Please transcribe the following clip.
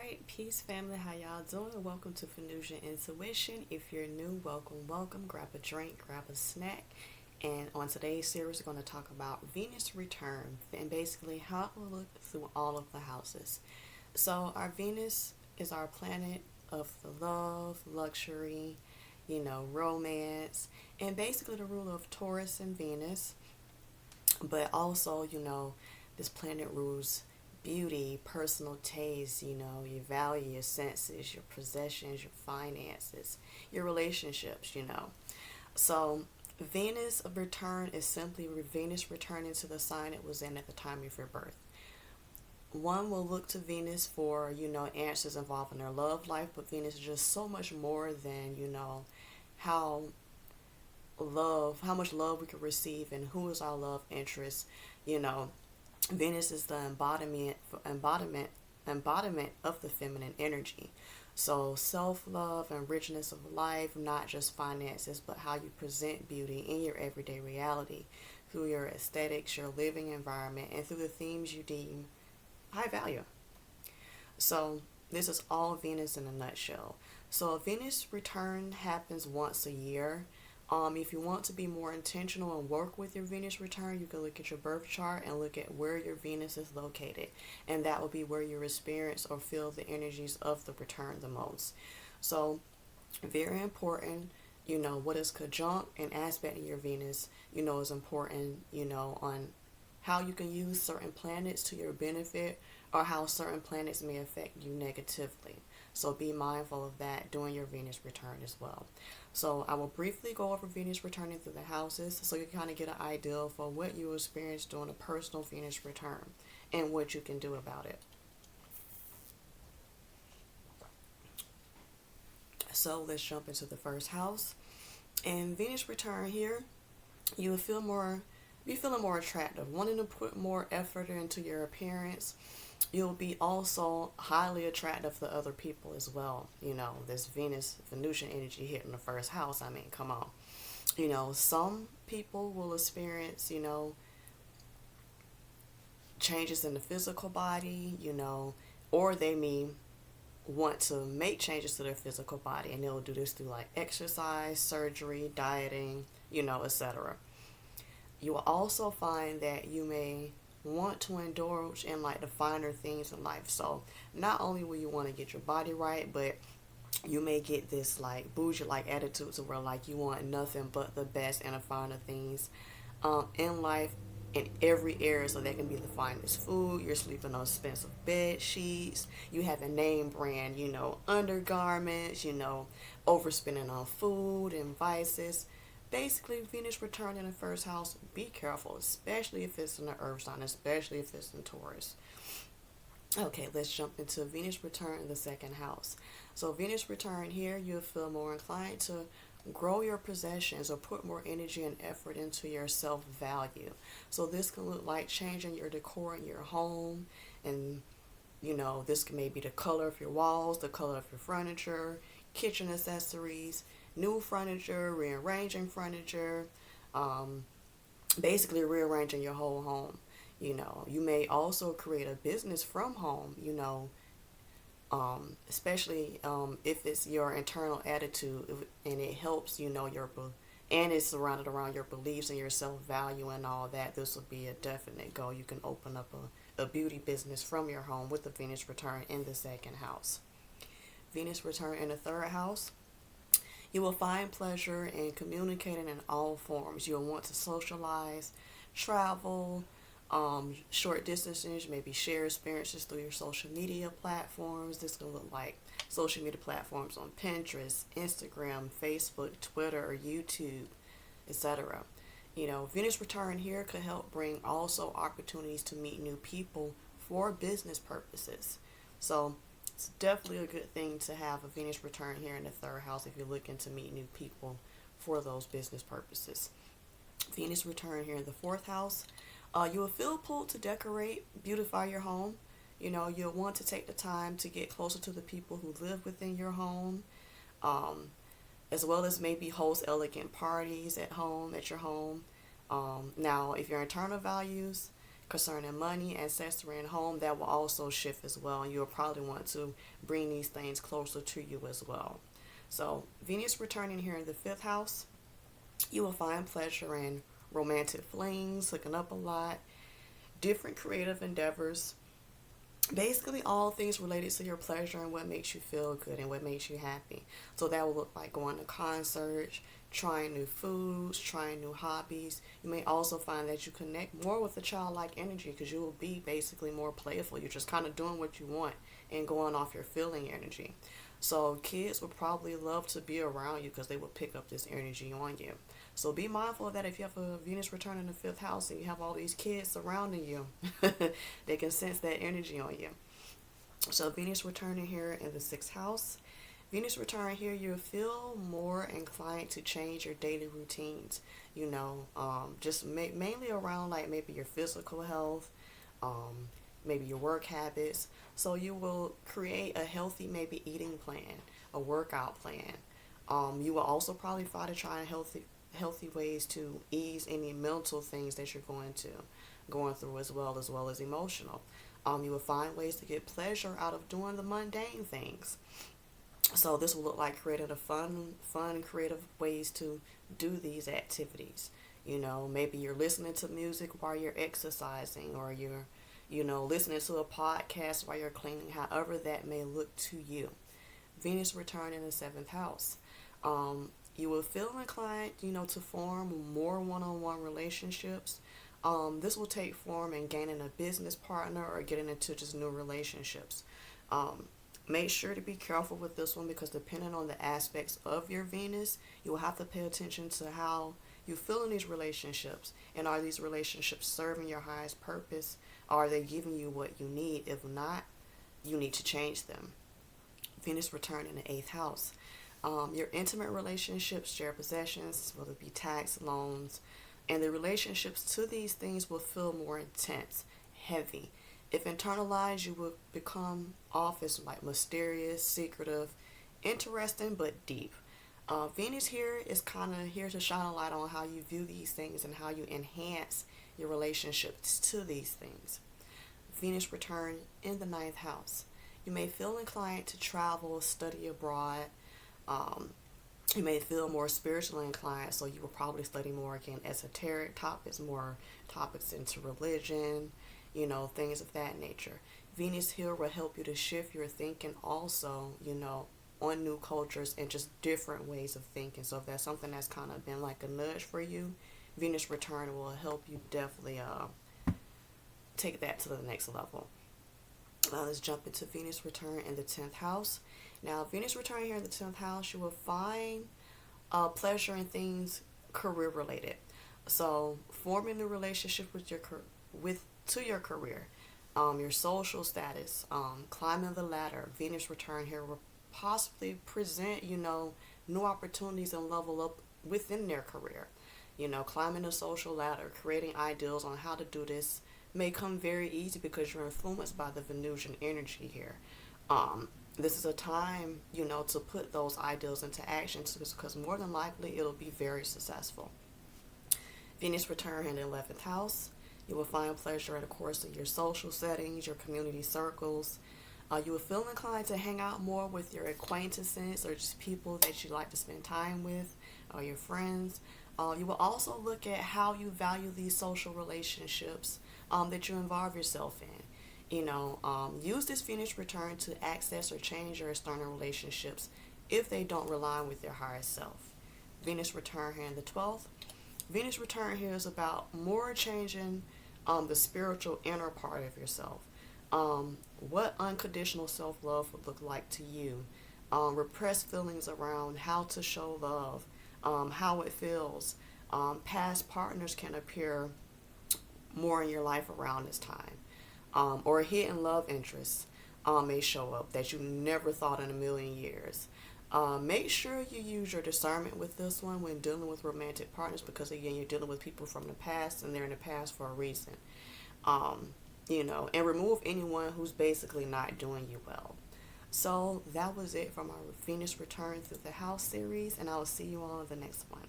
right, peace family, how y'all doing? Welcome to Venusian Intuition. If you're new, welcome. Grab a drink, grab a snack. And on today's series, we're going to talk about Venus return and basically how it will look through all of the houses. So, our Venus is our planet of the love, luxury, romance, and basically the ruler of Taurus and Venus. But also, this planet rules beauty, personal taste, you value your senses, your possessions, your finances, your relationships. So, Venus return is simply Venus returning to the sign it was in at the time of your birth. One will look to Venus for, answers involving their love life, but Venus is just so much more than, how how much love we can receive and who is our love interest. You know, Venus is the embodiment of the feminine energy. So self-love and richness of life, not just finances, but how you present beauty in your everyday reality through your aesthetics, your living environment, and through the themes you deem high value. So this is all Venus in a nutshell. So a Venus return happens once a year. If you want to be more intentional and work with your Venus return, you can look at your birth chart and look at where your Venus is located. And that will be where you experience or feel the energies of the return the most. So, very important, what is conjunct and aspect in your Venus, is important, on how you can use certain planets to your benefit or how certain planets may affect you negatively. So be mindful of that during your Venus return as well. So I will briefly go over Venus returning through the houses so you kind of get an idea for what you experience during a personal Venus return and what you can do about it. So let's jump into the first house. And Venus return here, you will feel more be feeling more attractive, wanting to put more effort into your appearance. You'll be also highly attractive to other people as well. This Venusian energy hitting the first house. I mean, come on. Some people will experience, changes in the physical body, or they may want to make changes to their physical body, and they'll do this through like exercise, surgery, dieting, etc. You will also find that you may want to indulge in like the finer things in life. So not only will you want to get your body right, but you may get this like bougie like attitude to where like you want nothing but the best and the finer things in life in every area. So that can be the finest food, you're sleeping on expensive bed sheets, you have a name brand, undergarments, overspending on food and vices. Basically, Venus return in the first house, be careful, especially if it's in the earth sign, especially if it's in Taurus. Okay, let's jump into Venus return in the second house. So Venus return here, you'll feel more inclined to grow your possessions or put more energy and effort into your self-value. So this can look like changing your decor in your home, and this can maybe the color of your walls, the color of your furniture, kitchen accessories, new furniture, rearranging furniture, basically rearranging your whole home. You may also create a business from home, especially if it's your internal attitude and it helps, and it's surrounded around your beliefs and your self-value and all that. This will be a definite go. You can open up a beauty business from your home with the Venus return in the second house. Venus return in the third house, you will find pleasure in communicating in all forms. You'll want to socialize, travel, short distances, maybe share experiences through your social media platforms. This can look like social media platforms on Pinterest, Instagram, Facebook, Twitter, or YouTube, etc. Venus return here could help bring also opportunities to meet new people for business purposes. So it's definitely a good thing to have a Venus return here in the third house if you're looking to meet new people for those business purposes. Venus return here in the fourth house. You will feel pulled to decorate, beautify your home. You'll want to take the time to get closer to the people who live within your home, as well as maybe host elegant parties at your home. Now, if your internal values concerning money, ancestry, and home, that will also shift as well. And you'll probably want to bring these things closer to you as well. So, Venus returning here in the fifth house, you will find pleasure in romantic flings, hooking up a lot, different creative endeavors, basically all things related to your pleasure and what makes you feel good and what makes you happy. So that will look like going to concerts, trying new foods, trying new hobbies. You may also find that you connect more with the childlike energy because you will be basically more playful. You're just kind of doing what you want and going off your feeling energy. So kids would probably love to be around you because they would pick up this energy on you. So be mindful of that. If you have a Venus return in the fifth house and you have all these kids surrounding you, they can sense that energy on you. So Venus returning here in the sixth house. Venus return here, you feel more inclined to change your daily routines. Just mainly around like maybe your physical health, maybe your work habits. So you will create a healthy maybe eating plan, a workout plan. You will also probably try to try healthy ways to ease any mental things that you're going through as well as emotional. You will find ways to get pleasure out of doing the mundane things. So this will look like creating a fun, creative ways to do these activities. Maybe you're listening to music while you're exercising, or you're, listening to a podcast while you're cleaning, however that may look to you. Venus return in the seventh house. You will feel inclined, to form more one-on-one relationships. This will take form in gaining a business partner or getting into just new relationships. Make sure to be careful with this one because depending on the aspects of your Venus, you will have to pay attention to how you feel in these relationships. And are these relationships serving your highest purpose? Are they giving you what you need? If not, you need to change them. Venus return in the eighth house. Your intimate relationships, shared possessions, whether it be tax, loans, and the relationships to these things will feel more intense, heavy. If internalized, you will become off as like mysterious, secretive, interesting, but deep. Venus here is kind of here to shine a light on how you view these things and how you enhance your relationships to these things. Venus return in the ninth house. You may feel inclined to travel, study abroad. You may feel more spiritually inclined, so you will probably study more again esoteric topics, more topics into religion, things of that nature. Venus here will help you to shift your thinking also, on new cultures and just different ways of thinking. So if that's something that's kind of been like a nudge for you, Venus return will help you definitely take that to the next level. Let's jump into Venus return in the 10th house. Now, Venus return here in the 10th house, you will find pleasure in things career related. So forming a relationship with your career, your social status, climbing the ladder. Venus return here will possibly present, new opportunities and level up within their career. Climbing the social ladder, creating ideals on how to do this may come very easy because you're influenced by the Venusian energy here. This is a time, to put those ideals into action because more than likely it'll be very successful. Venus return in the 11th house. You will find pleasure in the course of your social settings, your community circles. You will feel inclined to hang out more with your acquaintances or just people that you like to spend time with, or your friends. You will also look at how you value these social relationships that you involve yourself in. Use this Venus return to access or change your external relationships if they don't align with your higher self. Venus return here in the 12th. Venus return here is about more changing the spiritual inner part of yourself. What unconditional self-love would look like to you. Repressed feelings around how to show love, how it feels. Past partners can appear more in your life around this time. Or hidden love interests may show up that you never thought in a million years. Make sure you use your discernment with this one when dealing with romantic partners because, again, you're dealing with people from the past and they're in the past for a reason. And remove anyone who's basically not doing you well. So that was it from our Venus return through the house series, and I will see you all in the next one.